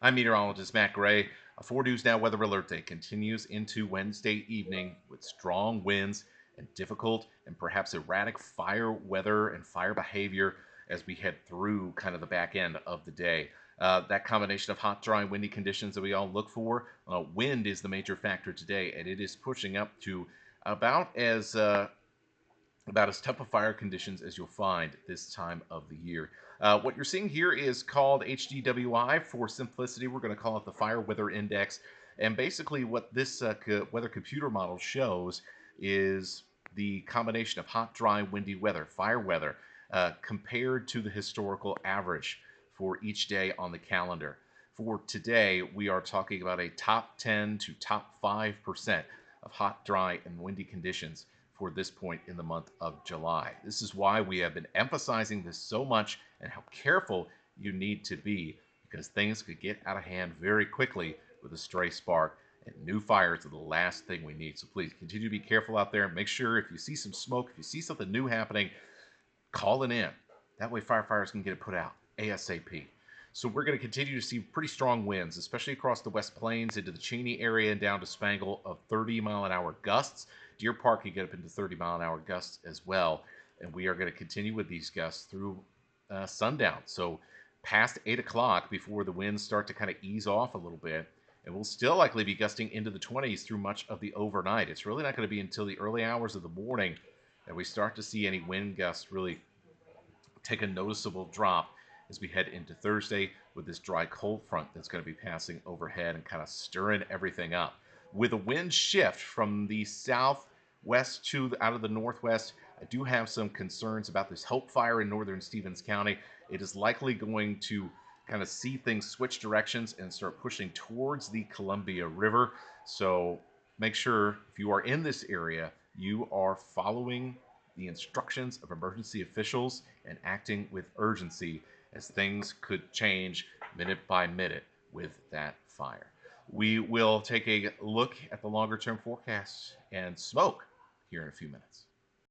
I'm meteorologist Matt Gray. A 4 News Now weather alert day continues into Wednesday evening with strong winds and difficult and perhaps erratic fire weather and fire behavior as we head through kind of the back end of the day. That combination of hot, dry, windy conditions that we all look for. Wind is the major factor today, and it is pushing up to about as uh, about as tough of fire conditions as you'll find this time of the year. What you're seeing here is called HDWI. For simplicity, we're going to call it the Fire Weather Index. And basically, what this weather computer model shows is the combination of hot, dry, windy weather, fire weather, compared to the historical average for each day on the calendar. For today, we are talking about a top 10 to top 5% of hot, dry, and windy conditions for this point in the month of July. This is why we have been emphasizing this so much and how careful you need to be, because things could get out of hand very quickly with a stray spark, and new fires are the last thing we need. So please continue to be careful out there. Make sure if you see some smoke, if you see something new happening, call it in. That way firefighters can get it put out ASAP. So we're going to continue to see pretty strong winds, especially across the West Plains into the Cheney area and down to Spangle of 30-mile-an-hour gusts. Deer Park can get up into 30-mile-an-hour gusts as well. And we are going to continue with these gusts through sundown. So past 8 o'clock before the winds start to kind of ease off a little bit. And we'll still likely be gusting into the 20s through much of the overnight. It's really not going to be until the early hours of the morning that we start to see any wind gusts really take a noticeable drop as we head into Thursday with this dry cold front that's going to be passing overhead and kind of stirring everything up. With a wind shift from the southwest to out of the northwest, I do have some concerns about this Hope Fire in northern Stevens County. It is likely going to kind of see things switch directions and start pushing towards the Columbia River. So make sure if you are in this area, you are following the instructions of emergency officials and acting with urgency, as things could change minute by minute with that fire. We will take a look at the longer term forecast and smoke here in a few minutes.